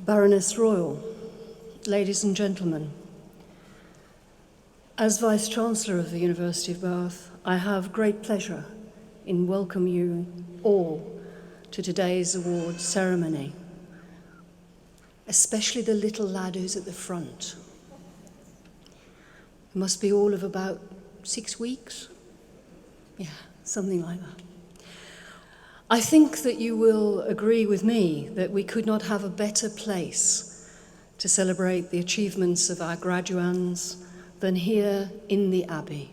Baroness Royal, ladies and gentlemen, as Vice-Chancellor of the University of Bath, I have great pleasure in welcoming you all to today's awards ceremony, especially the little lad who's at the front. It must be all of about 6 weeks? Yeah, something like that. I think that you will agree with me that we could not have a better place to celebrate the achievements of our graduands than here in the Abbey,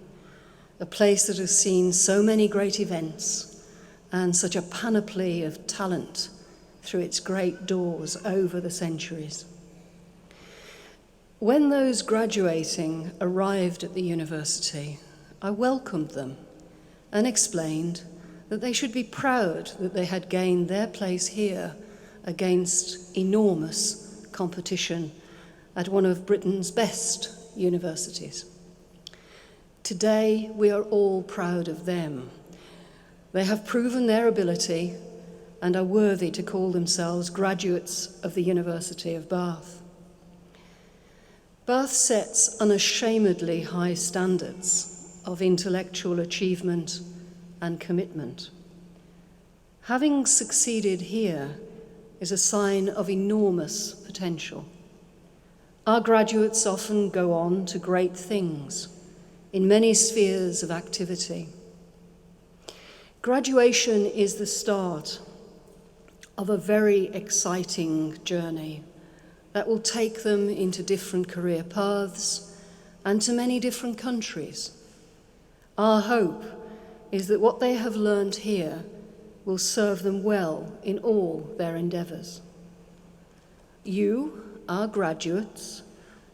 a place that has seen so many great events and such a panoply of talent through its great doors over the centuries. When those graduating arrived at the university, I welcomed them and explained that they should be proud that they had gained their place here against enormous competition at one of Britain's best universities. Today, we are all proud of them. They have proven their ability and are worthy to call themselves graduates of the University of Bath. Bath sets unashamedly high standards of intellectual achievement and commitment. Having succeeded here is a sign of enormous potential. Our graduates often go on to great things in many spheres of activity. Graduation is the start of a very exciting journey that will take them into different career paths and to many different countries. Our hope is that what they have learned here will serve them well in all their endeavours. You, our graduates,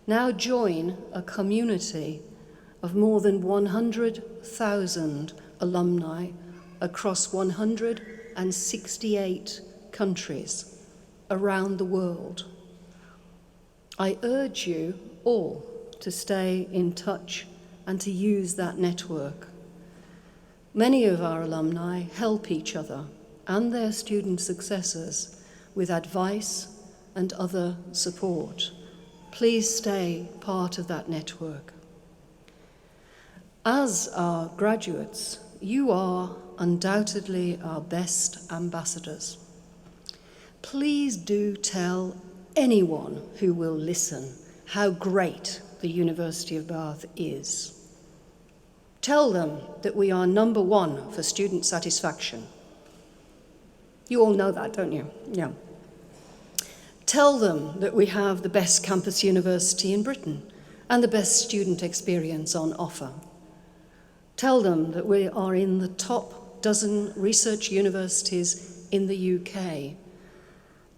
now join a community of more than 100,000 alumni across 168 countries around the world. I urge you all to stay in touch and to use that network. Many of our alumni help each other and their student successors with advice and other support. Please stay part of that network. As our graduates, you are undoubtedly our best ambassadors. Please do tell anyone who will listen how great the University of Bath is. Tell them that we are number one for student satisfaction. You all know that, don't you? Yeah. Tell them that we have the best campus university in Britain and the best student experience on offer. Tell them that we are in the top dozen research universities in the UK.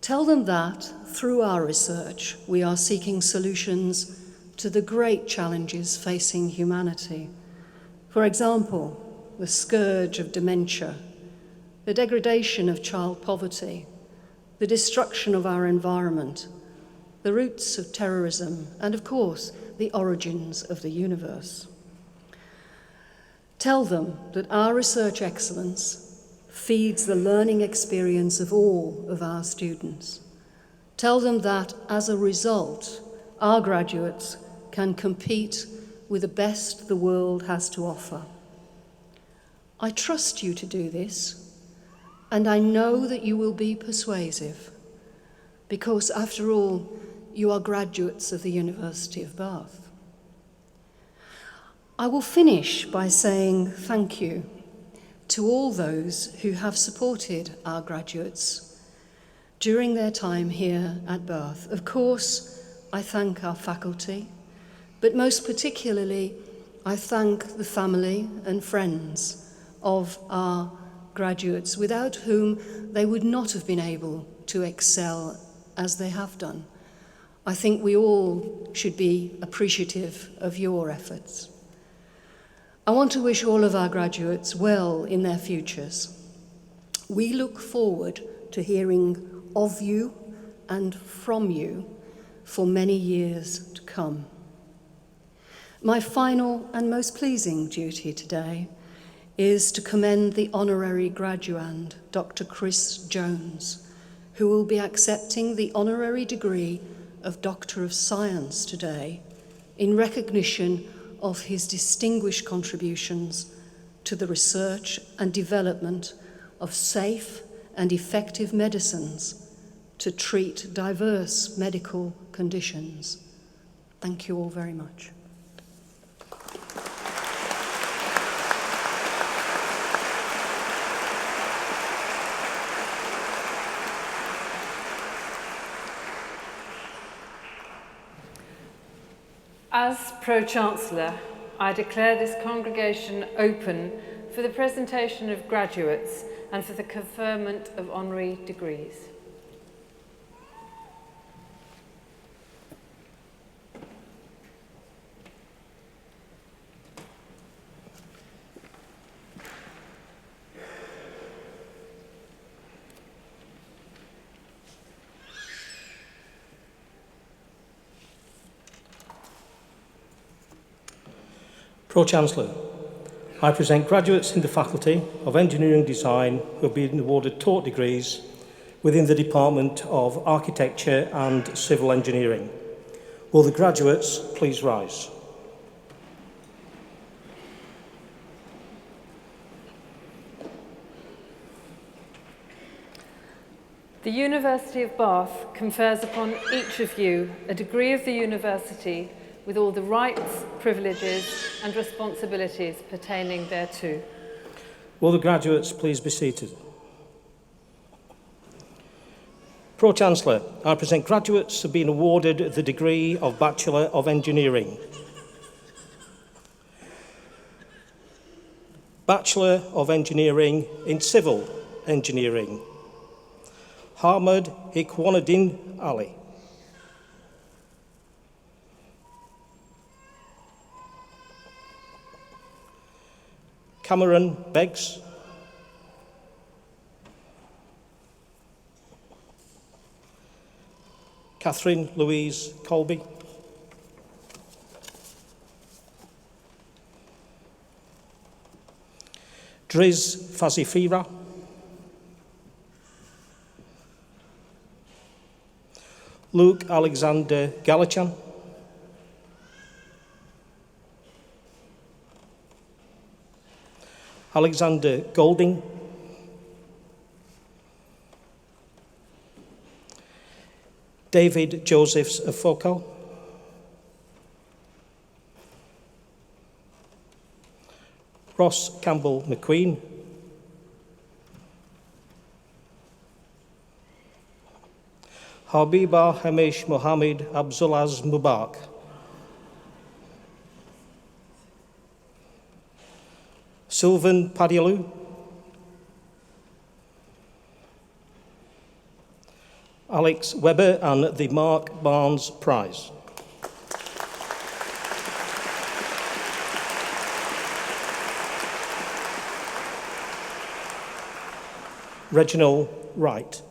Tell them that, through our research, we are seeking solutions to the great challenges facing humanity. For example, the scourge of dementia, the degradation of child poverty, the destruction of our environment, the roots of terrorism, and of course, the origins of the universe. Tell them that our research excellence feeds the learning experience of all of our students. Tell them that, as a result, our graduates can compete with the best the world has to offer. I trust you to do this, and I know that you will be persuasive, because after all, you are graduates of the University of Bath. I will finish by saying thank you to all those who have supported our graduates during their time here at Bath. Of course, I thank our faculty, but most particularly, I thank the family and friends of our graduates, without whom they would not have been able to excel as they have done. I think we all should be appreciative of your efforts. I want to wish all of our graduates well in their futures. We look forward to hearing of you and from you for many years to come. My final and most pleasing duty today is to commend the Honorary Graduand, Dr. Chris Jones, who will be accepting the honorary degree of Doctor of Science today in recognition of his distinguished contributions to the research and development of safe and effective medicines to treat diverse medical conditions. Thank you all very much. As Pro-Chancellor, I declare this congregation open for the presentation of graduates and for the conferment of honorary degrees. Pro-Chancellor, I present graduates in the Faculty of Engineering Design who have been awarded taught degrees within the Department of Architecture and Civil Engineering. Will the graduates please rise? The University of Bath confers upon each of you a degree of the university with all the rights, privileges and responsibilities pertaining thereto. Will the graduates please be seated? Pro-Chancellor, I present graduates who have been awarded the degree of Bachelor of Engineering. Bachelor of Engineering in Civil Engineering. Hamad Ikwanuddin Ali. Cameron Beggs. Catherine Louise Colby. Driz Fazifira. Luke Alexander Galachan. Alexander Golding. David Josephs of Foucault. Ross Campbell McQueen. Habiba Hamish Mohammed Abdulaz Mubarak. Sylvan Padialou. Alex Webber and the Mark Barnes Prize. Reginald Wright.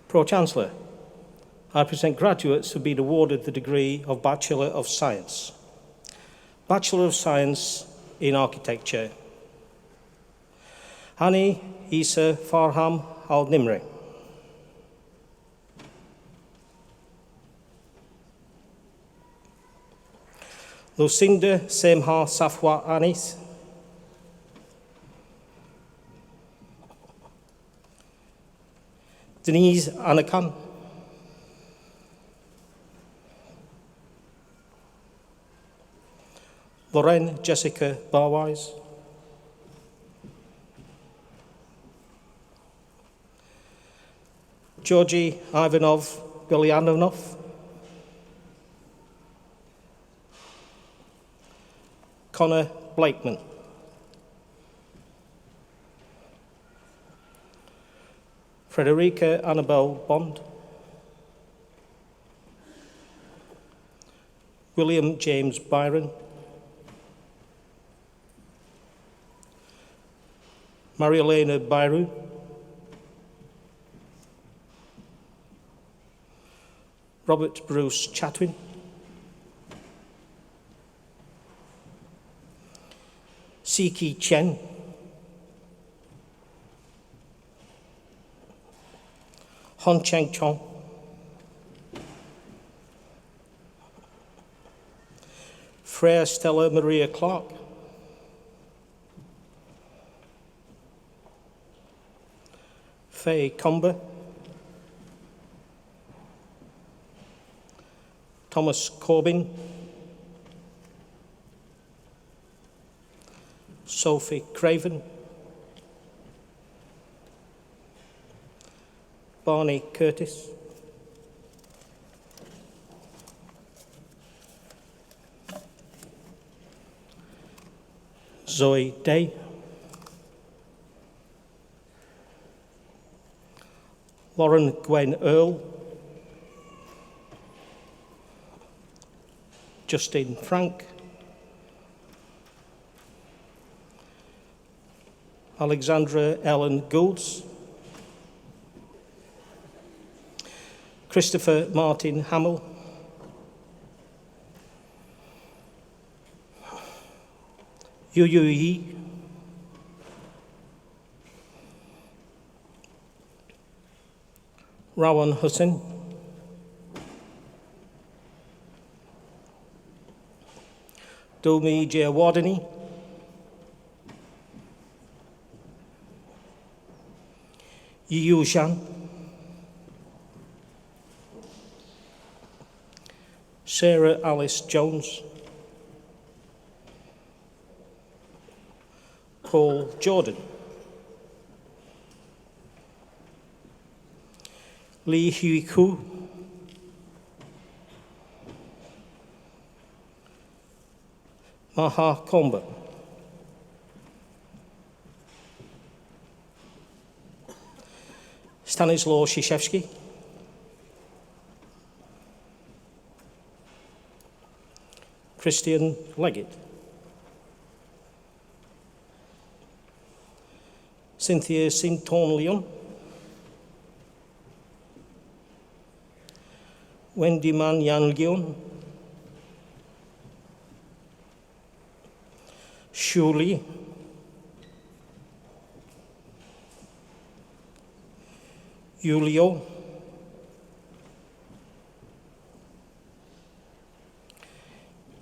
Pro-Chancellor, I present graduates who have been awarded the degree of Bachelor of Science. Bachelor of Science in Architecture. Hani Isa Farham Al-Nimri. Lucinda Semha Safwa Anis. Denise Anakan. Lorraine Jessica Barwise. Georgy Ivanov Gulyanov. Connor Blakeman. Frederica Annabelle Bond. William James Byron. Marielena Byru. Robert Bruce Chatwin, Siki Chen, Hon Cheng Chong, Freya Stella Maria Clark, Faye Comber, Thomas Corbin, Sophie Craven, Barney Curtis, Zoe Day, Lauren Gwen Earl, Justine Frank, Alexandra Ellen Goulds, Christopher Martin Hamill, Yu Yu Yi, Rawan Hussain, Domi Jayawadani, Yu Shan, Sarah Alice Jones, Paul Jordan, Lee Hui Koo, Maha Komba, Stanislaw Shishevsky, Christian Leggett, Cynthia Sinton-Leon, Wendy Man Yan Leon, Shu Li, Yulio,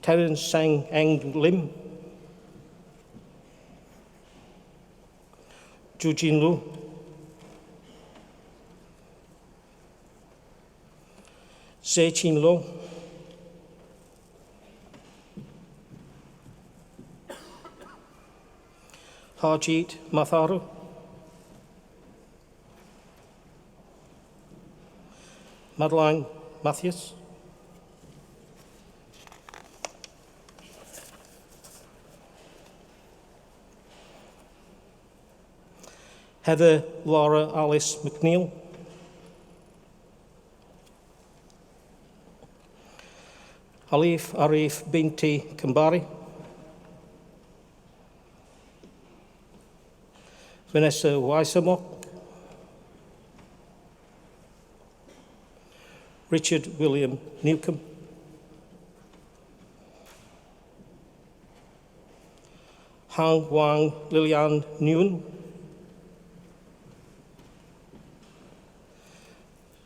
Terence Sang Eng Lim, Ju Jin Lu, Zhe Qin Lo, Harjeet Matharu, Madeline Matthews, Heather Laura Alice McNeil, Alif Arif Binti Kambari, Vanessa Weisemok, Richard William Newcomb, Hang Wang Lilian Nguyen,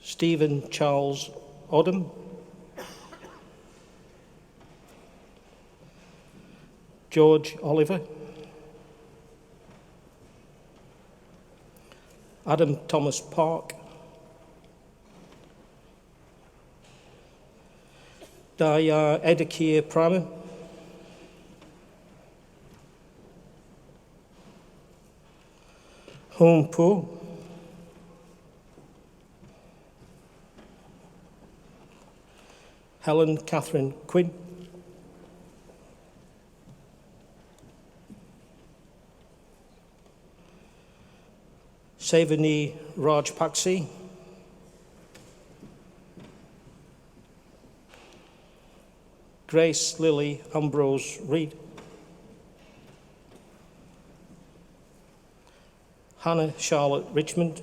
Stephen Charles Odom, George Oliver, Adam Thomas Park, Daya Edekir Primer, Home Po, Helen Catherine Quinn, Savani Rajpaksi, Grace Lily Ambrose Reid, Hannah Charlotte Richmond,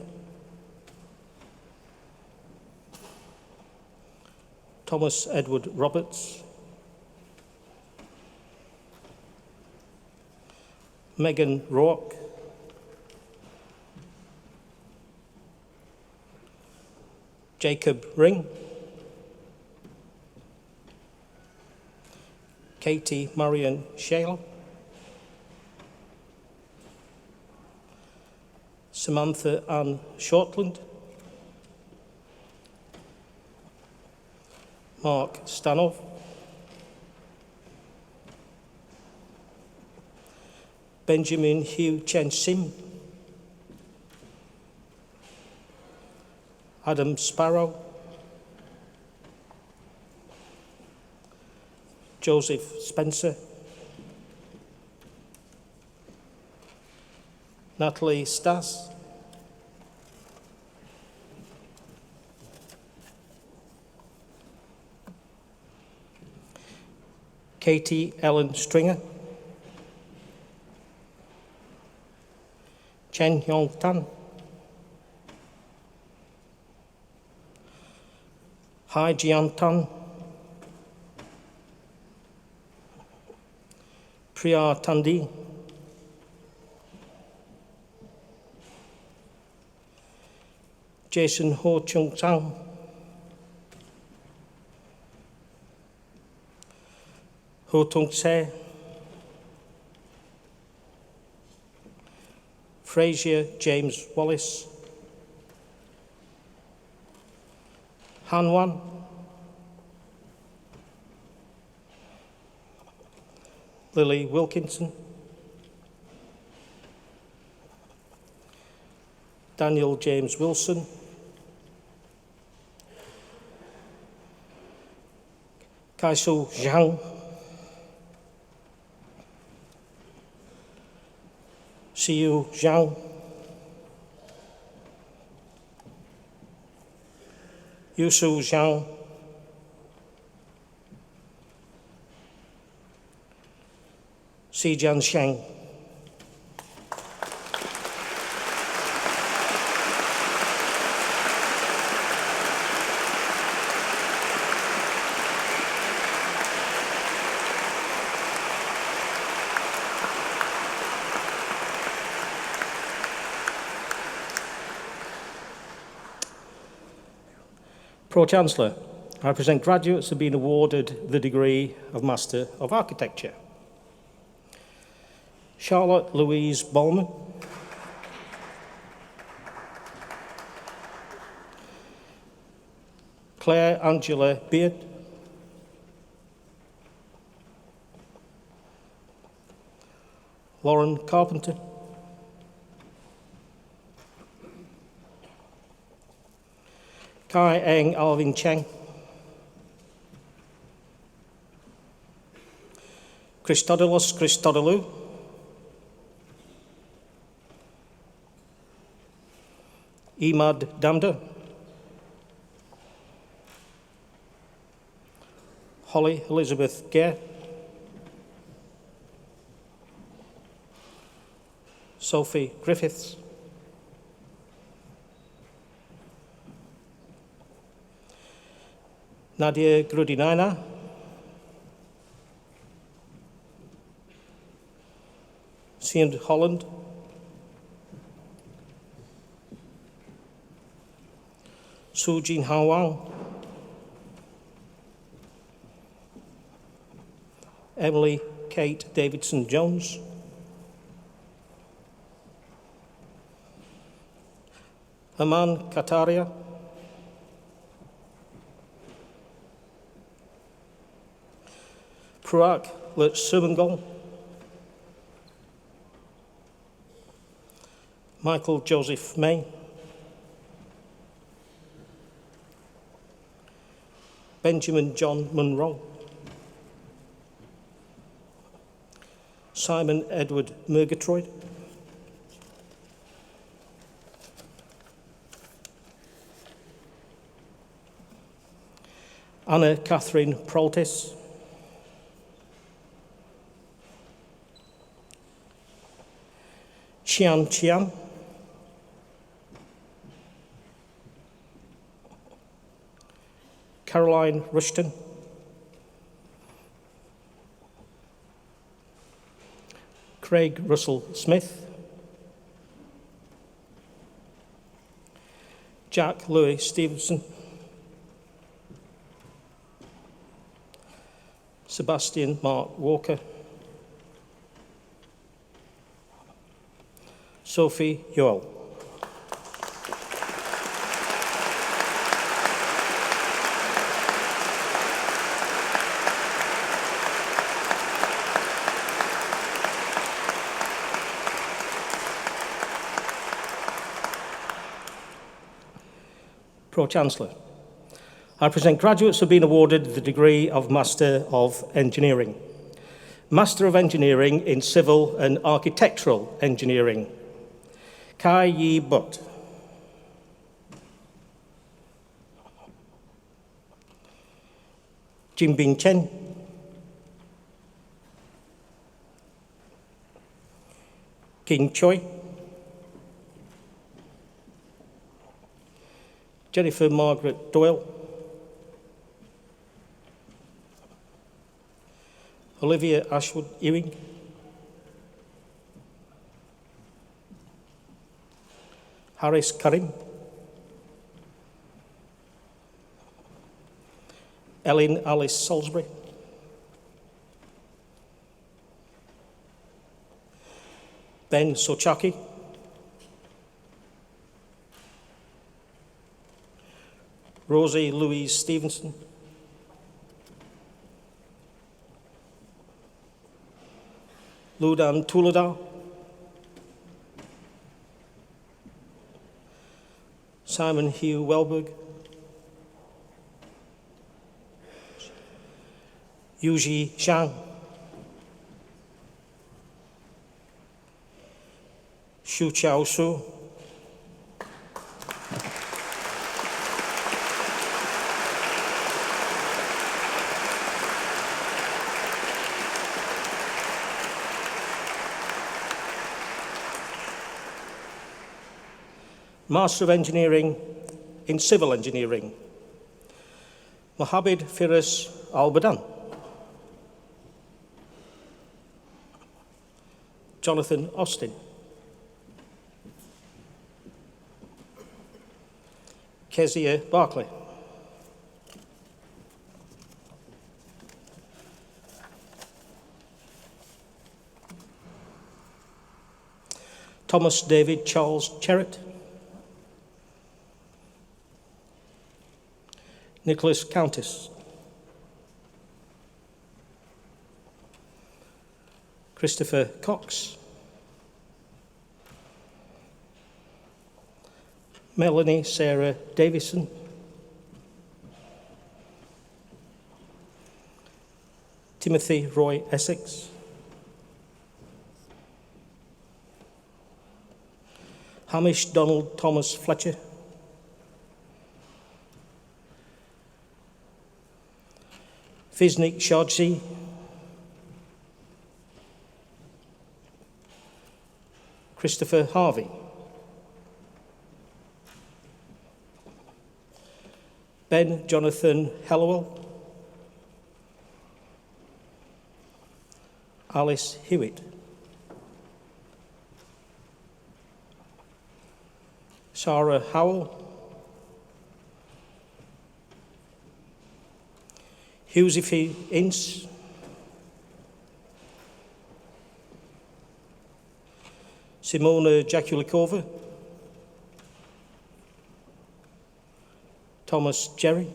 Thomas Edward Roberts, Megan Rourke, Jacob Ring, Katie Marion Shale, Samantha Ann Shortland, Mark Stanov, Benjamin Hugh Chen Sim, Adam Sparrow, Joseph Spencer, Natalie Stas, Katie Ellen Stringer, Chen Yong Tan, Hai Jian Tan, Priya Tandi, Jason Ho Chung Sang, Ho Tung Se, Frazier James Wallace, Han Wan, Lily Wilkinson, Daniel James Wilson, Kaisu Zhang, Siu Zhang, Yusu Zhang, Sijian Sheng. Pro-Chancellor, I present graduates who have been awarded the degree of Master of Architecture. Charlotte Louise Bowman, Claire Angela Beard, Lauren Carpenter, Kai Eng Alvin Cheng, Christodolos Christodolou, Imad Damda, Holly Elizabeth Gare, Sophie Griffiths, Nadia Grudinaina, Sian Holland, Su Jin Wang, Emily Kate Davidson Jones, Aman Kataria, Pruak Lutsumangal, Michael Joseph May, Benjamin John Munro, Simon Edward Murgatroyd, Anna Catherine Proltis, Chian, Caroline Rushton, Craig Russell Smith, Jack Louis Stevenson, Sebastian Mark Walker, Sophie Yoel. Pro-Chancellor, I present graduates who have been awarded the degree of Master of Engineering. Master of Engineering in Civil and Architectural Engineering, Kai Yi Butt. Jimbin Chen. King Choi. Jennifer Margaret Doyle, Olivia Ashwood Ewing, Harris Karim, Ellen Alice Salisbury, Ben Sochaki, Rosie Louise Stevenson, Ludan Tulada, Simon Hugh Welberg, Yuji Zhang, Xu Chao Su, Master of Engineering in Civil Engineering, Mohammed Firas Al-Badan, Jonathan Austin, Kezia Barclay, Thomas David Charles Cherrett, Nicholas Countess, Christopher Cox, Melanie Sarah Davison, Timothy Roy Essex, Hamish Donald Thomas Fletcher, Fiznik Shadji, Christopher Harvey, Ben Jonathan Hallowell, Alice Hewitt, Sarah Howell, Hughesy Ince, Simona Jakulikova, Thomas Jerry,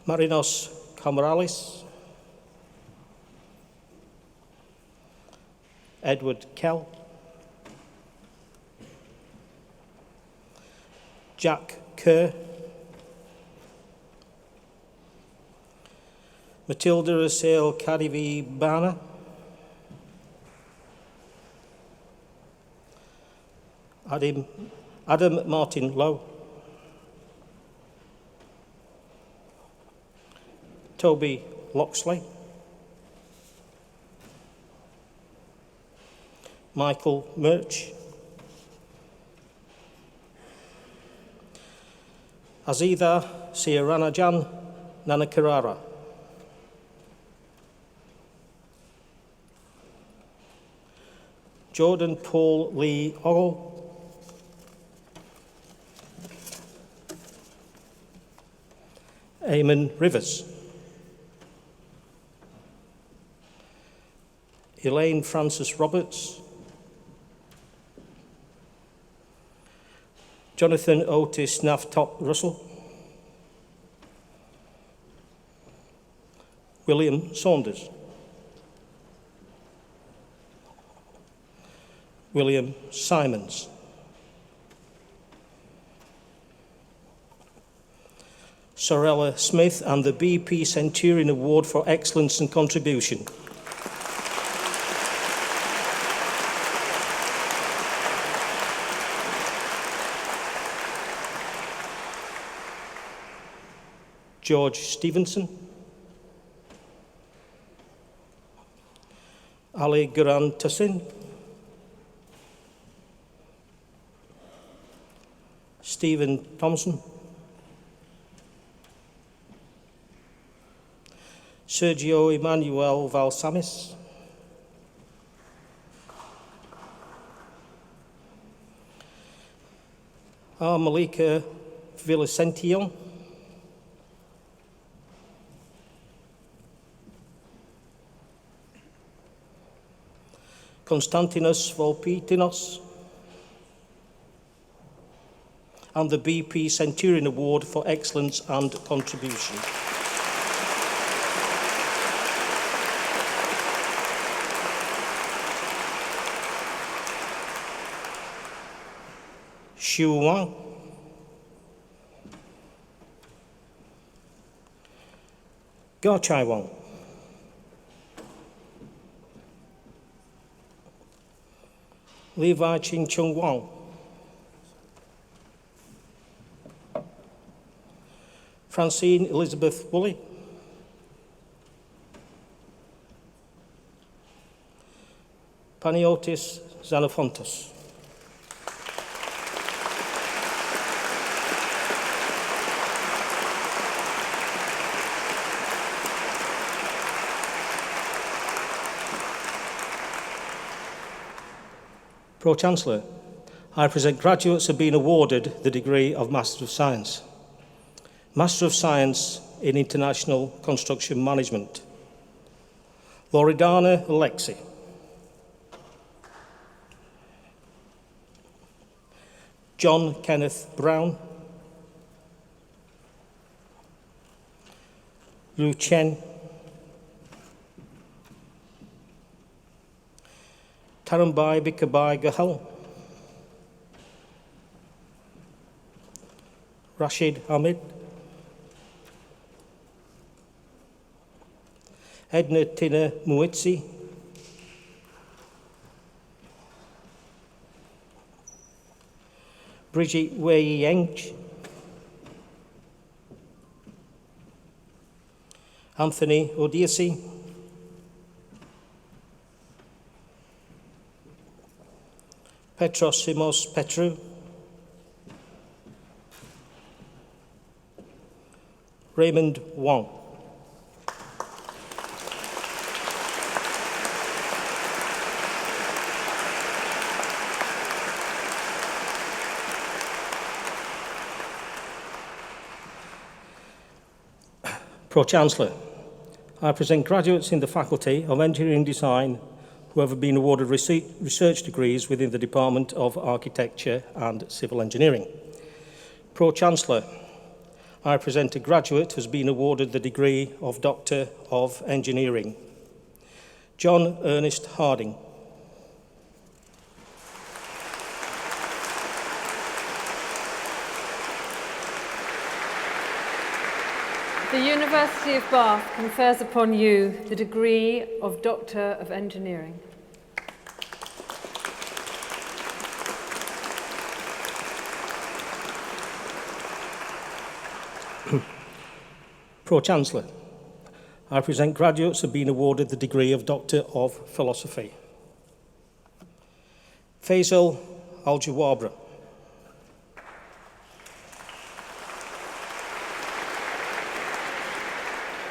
Marinos Camaralis, Edward Kell, Jack Kerr, Matilda Assail Kadivi Bana, Adam Martin Lowe, Toby Loxley, Michael Murch, Azida Siaranajan Nanakarara. Jordan Paul Lee Ogle. Eamon Rivers. Elaine Francis Roberts. Jonathan Otis Naftop Russell. William Saunders. William Simons. Sorella Smith and the BP Centurion Award for Excellence and Contribution. George Stevenson. Ali Guran Tassin. Stephen Thompson. Sergio Emmanuel Valsamis. Malika Villasention. Konstantinos Volpitinos, and the BP Centurion Award for Excellence and Contribution. Xu Wang. Garchai Wang. Levi Ching Chung Wang. Francine Elizabeth Woolley. Paniotis Xenophontos. Pro-Chancellor, I present graduates who have been awarded the degree of Master of Science. Master of Science in International Construction Management. Loredana Alexi. John Kenneth Brown. Lu Chen. Tarambai Bikabai Gahal. Rashid Hamid. Edna Tina Muitsi. Bridget Wei Yeng. Anthony Odiasi. Petros Simos Petru. Raymond Wong. Pro-Chancellor, I present graduates in the Faculty of Engineering Design who have been awarded research degrees within the Department of Architecture and Civil Engineering. Pro-Chancellor, I present a graduate who has been awarded the degree of Doctor of Engineering. John Ernest Harding. The University of Bath confers upon you the degree of Doctor of Engineering. Pro-Chancellor, I present graduates who have been awarded the degree of Doctor of Philosophy. Faisal Al-Jawabra.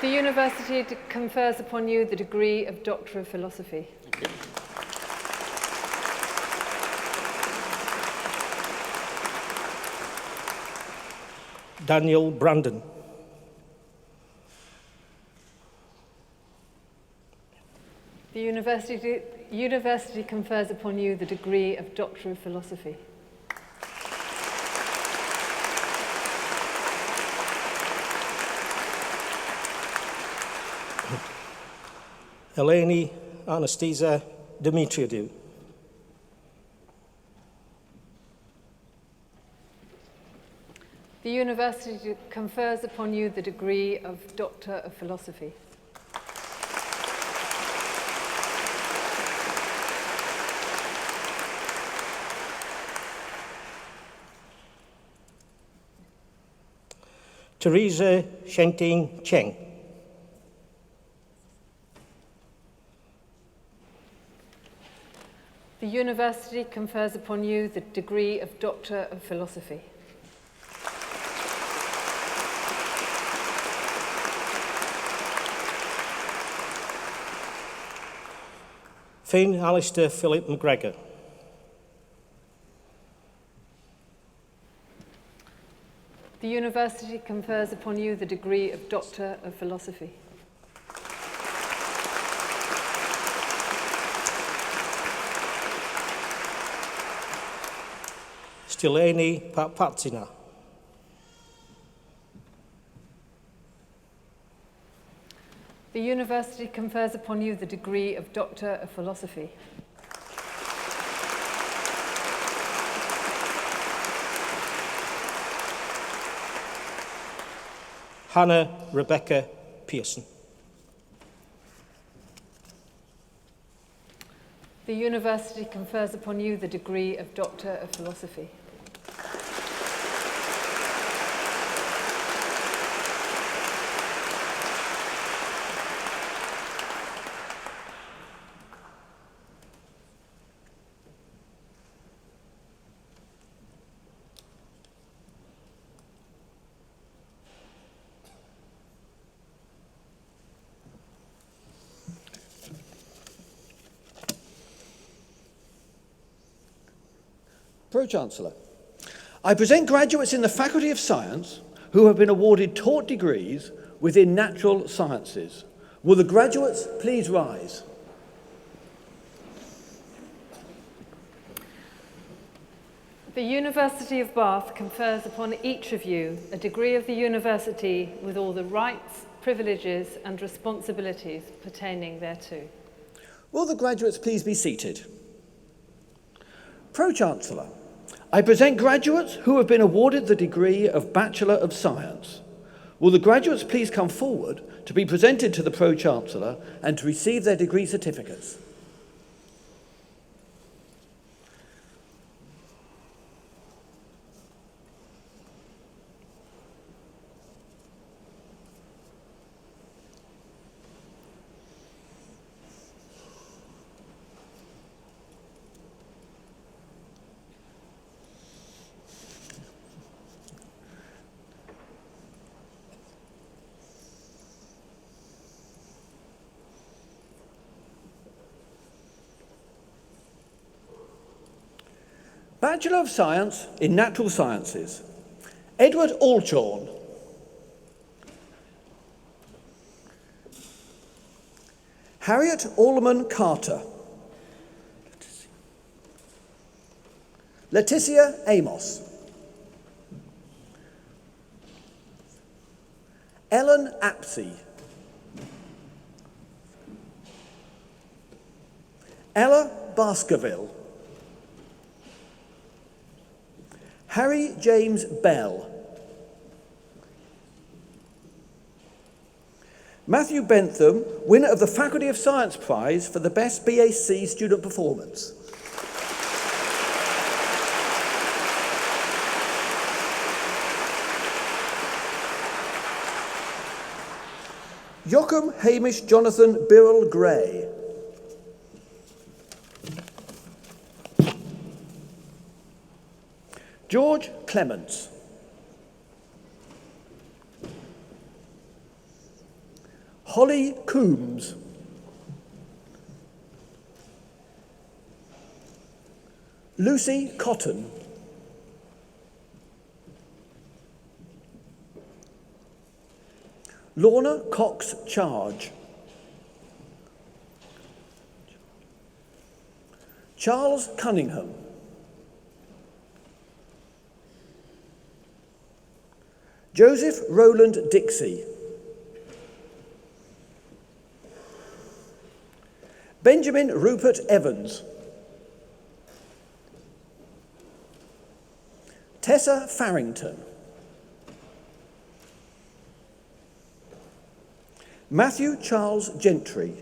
The university confers upon you the degree of Doctor of Philosophy. Thank you. Daniel Brandon. The university confers upon you the degree of Doctor of Philosophy. Eleni Anastasia Dimitriadou. The university confers upon you the degree of Doctor of Philosophy. Teresa Shenting Cheng. The university confers upon you the degree of Doctor of Philosophy. Finn Alistair Philip McGregor. The university confers upon you the degree of Doctor of Philosophy. Stileni Papatsina. The university confers upon you the degree of Doctor of Philosophy. Hannah Rebecca Pearson. The university confers upon you the degree of Doctor of Philosophy. Pro-Chancellor, I present graduates in the Faculty of Science who have been awarded taught degrees within natural sciences. Will the graduates please rise? The University of Bath confers upon each of you a degree of the university with all the rights, privileges and responsibilities pertaining thereto. Will the graduates please be seated? Pro-Chancellor, I present graduates who have been awarded the degree of Bachelor of Science. Will the graduates please come forward to be presented to the Pro-Chancellor and to receive their degree certificates? Bachelor of Science in Natural Sciences, Edward Alchorn. Harriet Allman Carter. Leticia Amos. Ellen Apsey. Ella Baskerville. Harry James Bell. Matthew Bentham, winner of the Faculty of Science Prize for the Best BAc Student Performance. Joachim Hamish Jonathan Birrell Gray. George Clements. Holly Coombs. Lucy Cotton. Lorna Cox Charge. Charles Cunningham. Joseph Rowland Dixie. Benjamin Rupert Evans. Tessa Farrington. Matthew Charles Gentry.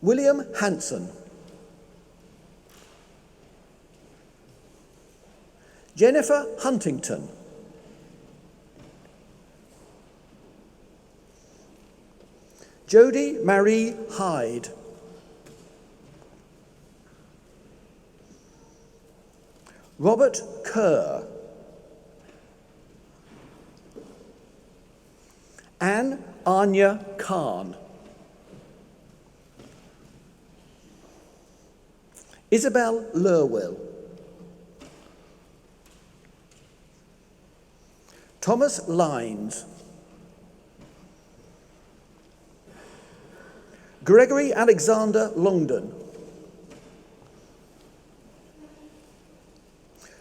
William Hanson. Jennifer Huntington. Jodie Marie Hyde. Robert Kerr. Anne Anya Khan. Isabel Lurwill. Thomas Lines. Gregory Alexander Longdon.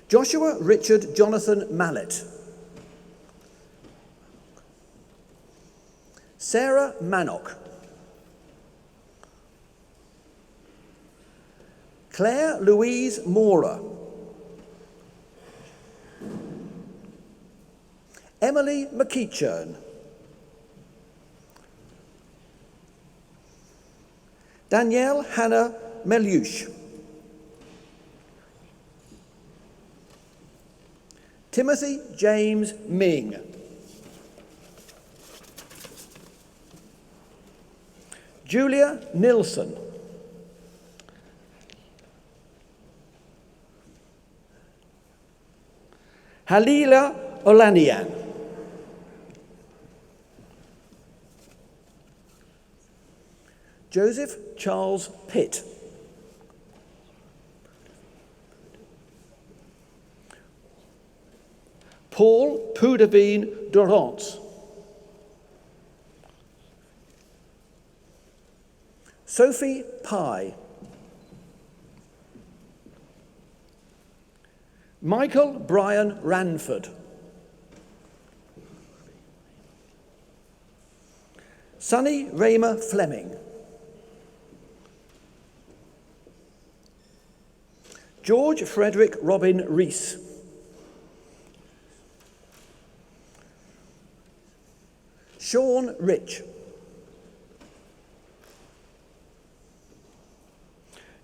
Joshua Richard Jonathan Mallet. Sarah Mannock. Claire Louise Mora. Emily McEachern. Danielle Hannah Melush. Timothy James Ming. Julia Nilsson. Halila Olanian. Joseph Charles Pitt. Paul Poudavine Durance. Sophie Pye. Michael Brian Ranford. Sonny Raymer Fleming. George Frederick Robin Rees. Sean Rich.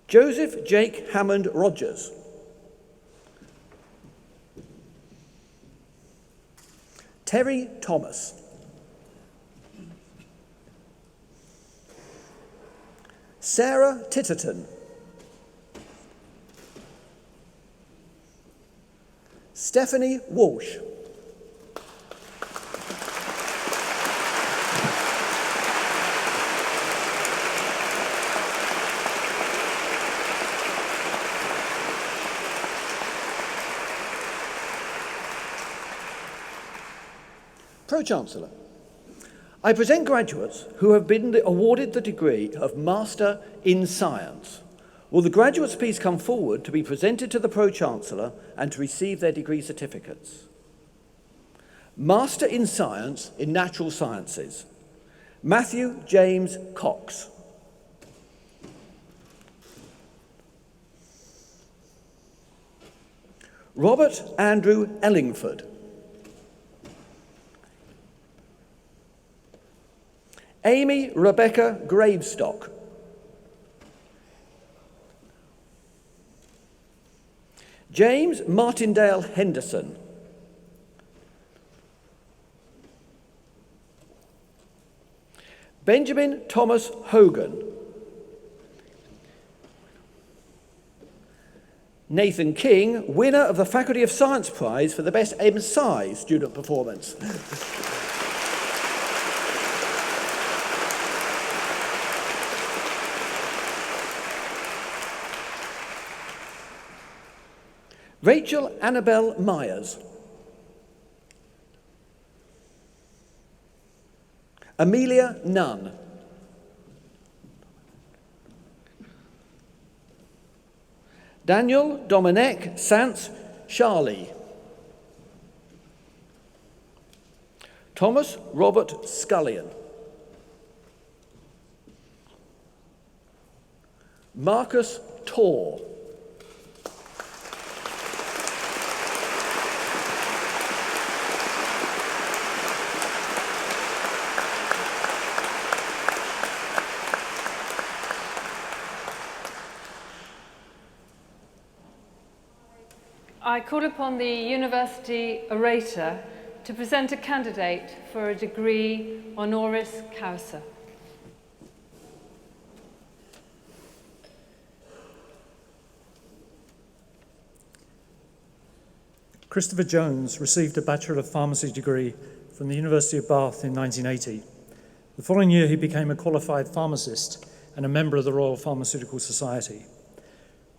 Joseph Jake Hammond Rogers. Terry Thomas. Sarah Titterton. Stephanie Walsh. Pro-Chancellor, I present graduates who have been awarded the degree of Master in Science. Will the graduates please come forward to be presented to the Pro-Chancellor and to receive their degree certificates? Master in Science in Natural Sciences, Matthew James Cox. Robert Andrew Ellingford. Amy Rebecca Gravestock. James Martindale Henderson. Benjamin Thomas Hogan. Nathan King, winner of the Faculty of Science Prize for the Best MSci student performance. Rachel Annabelle Myers. Amelia Nunn. Daniel Dominic Sant Charlie. Thomas Robert Scullion. Marcus Torr. I call upon the University Orator to present a candidate for a degree honoris causa. Christopher Jones received a Bachelor of Pharmacy degree from the University of Bath in 1980. The following year, he became a qualified pharmacist and a member of the Royal Pharmaceutical Society.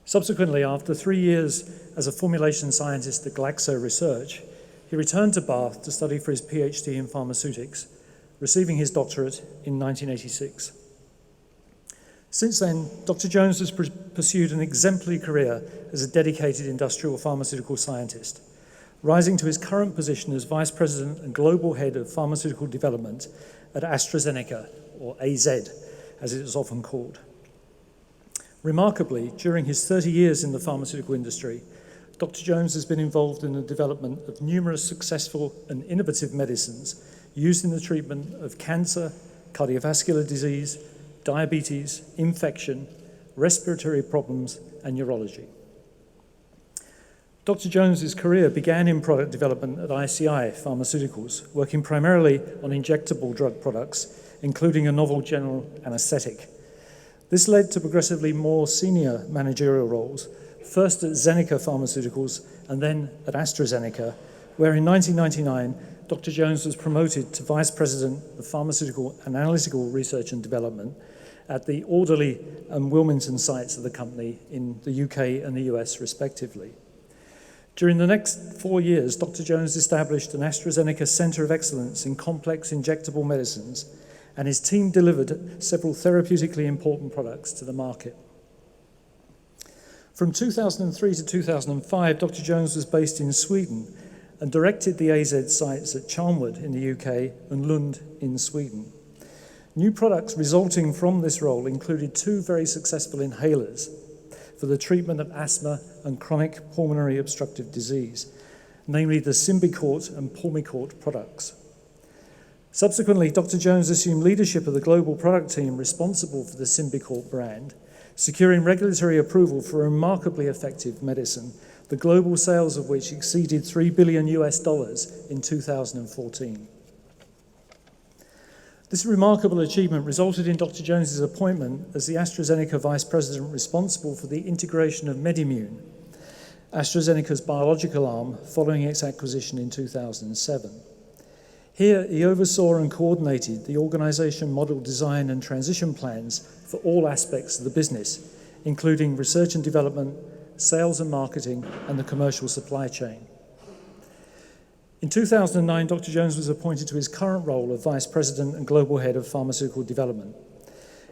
Subsequently, after 3 years as a formulation scientist at Glaxo Research, he returned to Bath to study for his PhD in pharmaceutics, receiving his doctorate in 1986. Since then, Dr. Jones has pursued an exemplary career as a dedicated industrial pharmaceutical scientist, rising to his current position as Vice President and Global Head of Pharmaceutical Development at AstraZeneca, or AZ, as it is often called. Remarkably, during his 30 years in the pharmaceutical industry, Dr. Jones has been involved in the development of numerous successful and innovative medicines used in the treatment of cancer, cardiovascular disease, diabetes, infection, respiratory problems, and neurology. Dr. Jones's career began in product development at ICI Pharmaceuticals, working primarily on injectable drug products, including a novel general anesthetic. This led to progressively more senior managerial roles, first at Zeneca Pharmaceuticals and then at AstraZeneca, where in 1999, Dr. Jones was promoted to Vice President of Pharmaceutical and Analytical Research and Development at the Alderley and Wilmington sites of the company in the UK and the US, respectively. During the next 4 years, Dr. Jones established an AstraZeneca Centre of Excellence in Complex Injectable Medicines, and his team delivered several therapeutically important products to the market. From 2003 to 2005, Dr. Jones was based in Sweden and directed the AZ sites at Charnwood in the UK and Lund in Sweden. New products resulting from this role included 2 very successful inhalers for the treatment of asthma and chronic pulmonary obstructive disease, namely the Symbicort and Pulmicort products. Subsequently, Dr. Jones assumed leadership of the global product team responsible for the Symbicort brand, securing regulatory approval for a remarkably effective medicine, the global sales of which exceeded $3 billion in 2014. This remarkable achievement resulted in Dr. Jones's appointment as the AstraZeneca Vice President responsible for the integration of MedImmune, AstraZeneca's biological arm, following its acquisition in 2007. Here, he oversaw and coordinated the organisation model design and transition plans for all aspects of the business, including research and development, sales and marketing, and the commercial supply chain. In 2009, Dr. Jones was appointed to his current role of Vice President and Global Head of Pharmaceutical Development.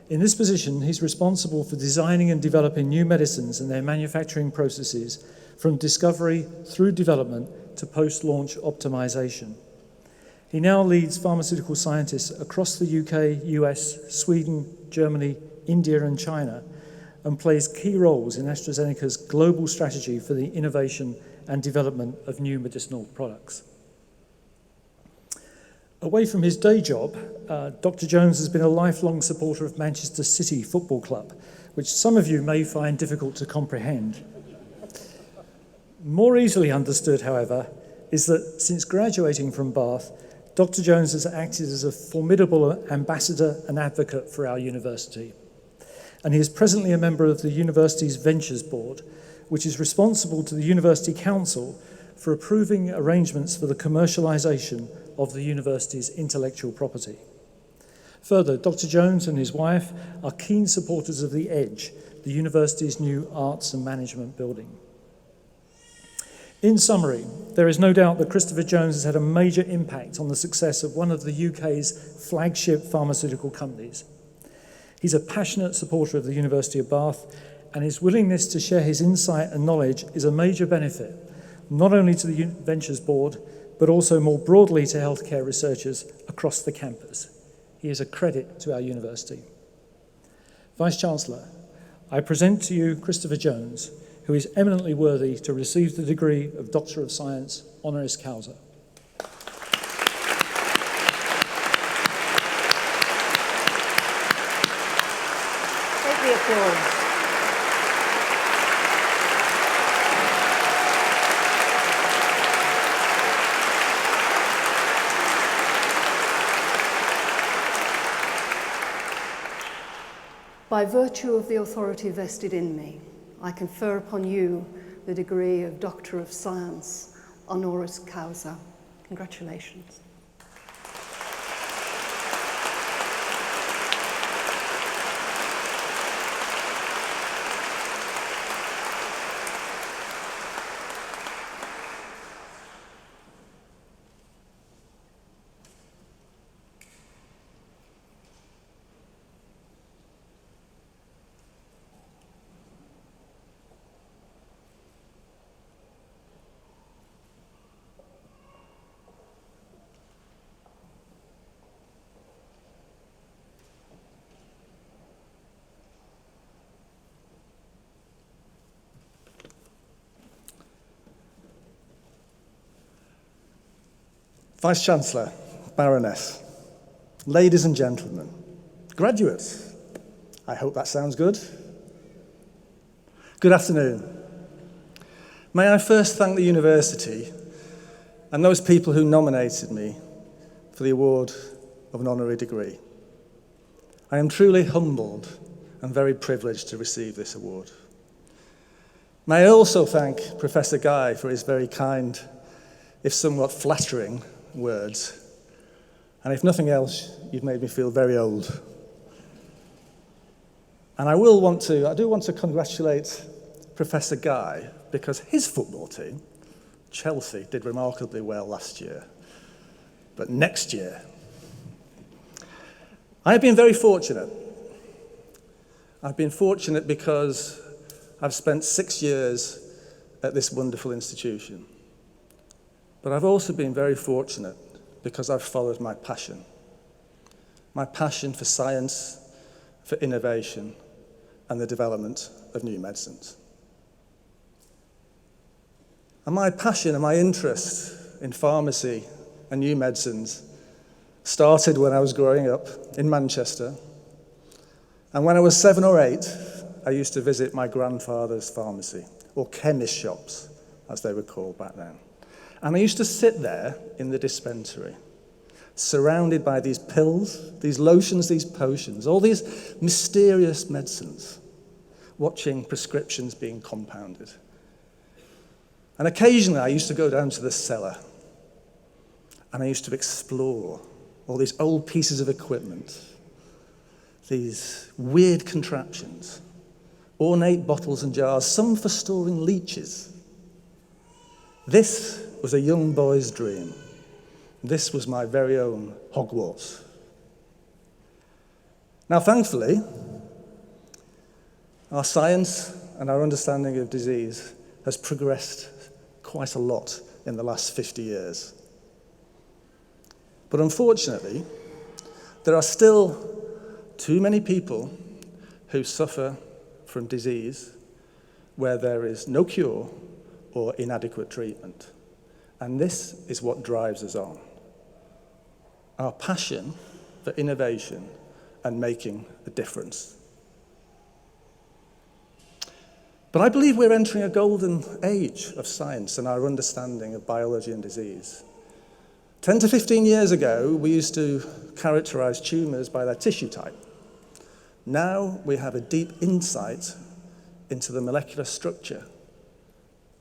In this position, he's responsible for designing and developing new medicines and their manufacturing processes from discovery through development to post-launch optimization. He now leads pharmaceutical scientists across the UK, US, Sweden, Germany, India, and China, and plays key roles in AstraZeneca's global strategy for the innovation and development of new medicinal products. Away from his day job, Dr. Jones has been a lifelong supporter of Manchester City Football Club, which some of you may find difficult to comprehend. More easily understood, however, is that since graduating from Bath, Dr. Jones has acted as a formidable ambassador and advocate for our university. And he is presently a member of the university's Ventures Board, which is responsible to the University Council for approving arrangements for the commercialisation of the university's intellectual property. Further, Dr. Jones and his wife are keen supporters of the Edge, the university's new arts and management building. In summary, there is no doubt that Christopher Jones has had a major impact on the success of one of the UK's flagship pharmaceutical companies. He's a passionate supporter of the University of Bath, and his willingness to share his insight and knowledge is a major benefit, not only to the Ventures Board, but also more broadly to healthcare researchers across the campus. He is a credit to our university. Vice-Chancellor, I present to you Christopher Jones, who is eminently worthy to receive the degree of Doctor of Science, honoris causa. Take the applause. By virtue of the authority vested in me, I confer upon you the degree of Doctor of Science, honoris causa. Congratulations. Vice-Chancellor, Baroness, ladies and gentlemen, graduates, I hope that sounds good. Good afternoon. May I first thank the university and those people who nominated me for the award of an honorary degree. I am truly humbled and very privileged to receive this award. May I also thank Professor Guy for his very kind, if somewhat flattering, words. And if nothing else, you've made me feel very old. And I do want to congratulate Professor Guy because his football team, Chelsea, did remarkably well last year. But next year, I've been very fortunate. I've been fortunate because I've spent 6 years at this wonderful institution. But I've also been very fortunate because I've followed my passion for science, for innovation, and the development of new medicines. And my passion and my interest in pharmacy and new medicines started when I was growing up in Manchester. And when I was 7 or 8, I used to visit my grandfather's pharmacy, or chemist shops, as they were called back then. And I used to sit there in the dispensary, surrounded by these pills, these lotions, these potions, all these mysterious medicines, watching prescriptions being compounded. And occasionally I used to go down to the cellar, and I used to explore all these old pieces of equipment, these weird contraptions, ornate bottles and jars, some for storing leeches. This was a young boy's dream. This was my very own Hogwarts. Now, thankfully, our science and our understanding of disease has progressed quite a lot in the last 50 years. But unfortunately, there are still too many people who suffer from disease where there is no cure or inadequate treatment. And this is what drives us on. Our passion for innovation and making a difference. But I believe we're entering a golden age of science and our understanding of biology and disease. 10 to 15 years ago, we used to characterize tumours by their tissue type. Now we have a deep insight into the molecular structure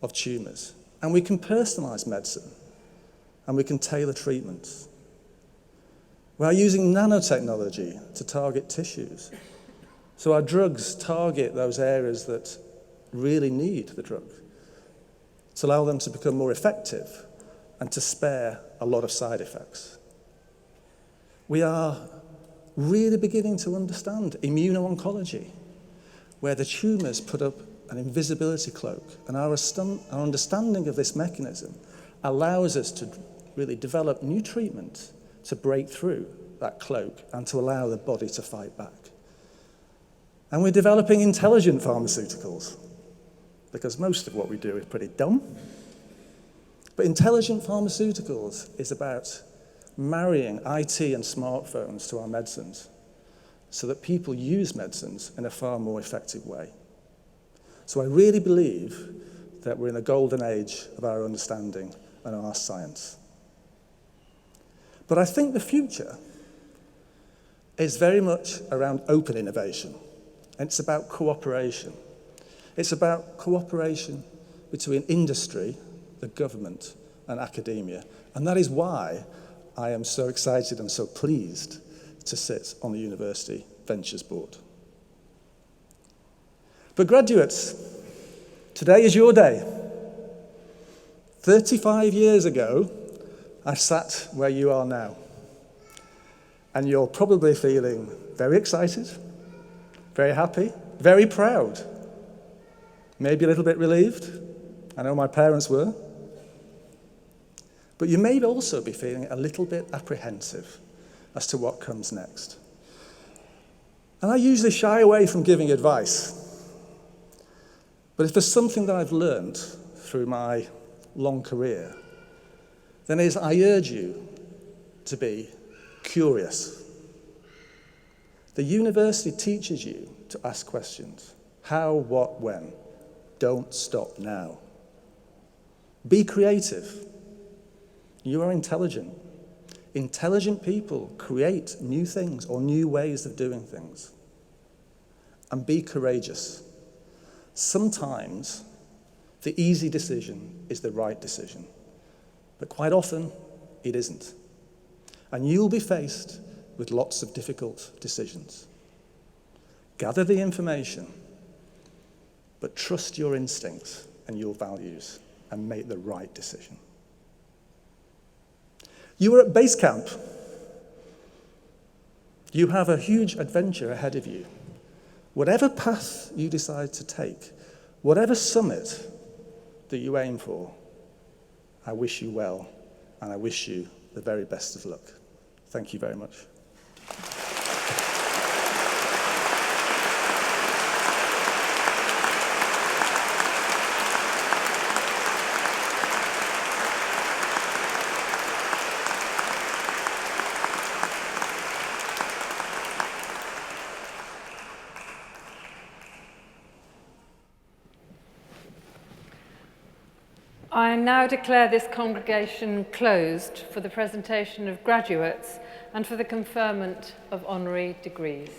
of tumours. And we can personalise medicine, and we can tailor treatments. We are using nanotechnology to target tissues. So our drugs target those areas that really need the drug, to allow them to become more effective and to spare a lot of side effects. We are really beginning to understand immuno-oncology, where the tumours put up an invisibility cloak, and our understanding of this mechanism allows us to really develop new treatment to break through that cloak and to allow the body to fight back. And we're developing intelligent pharmaceuticals, because most of what we do is pretty dumb. But intelligent pharmaceuticals is about marrying IT and smartphones to our medicines so that people use medicines in a far more effective way. So I really believe that we're in the golden age of our understanding and our science. But I think the future is very much around open innovation. And it's about cooperation. It's about cooperation between industry, the government, and academia. And that is why I am so excited and so pleased to sit on the University Ventures Board. But graduates, today is your day. 35 years ago, I sat where you are now. And you're probably feeling very excited, very happy, very proud, maybe a little bit relieved. I know my parents were. But you may also be feeling a little bit apprehensive as to what comes next. And I usually shy away from giving advice. But if there's something that I've learned through my long career, then it is I urge you to be curious. The university teaches you to ask questions. How, what, when. Don't stop now. Be creative. You are intelligent. Intelligent people create new things or new ways of doing things. And be courageous. Sometimes the easy decision is the right decision, but quite often it isn't. And you'll be faced with lots of difficult decisions. Gather the information, but trust your instincts and your values and make the right decision. You are at base camp. You have a huge adventure ahead of you. Whatever path you decide to take, whatever summit that you aim for, I wish you well, and I wish you the very best of luck. Thank you very much. I now declare this congregation closed for the presentation of graduates and for the conferment of honorary degrees.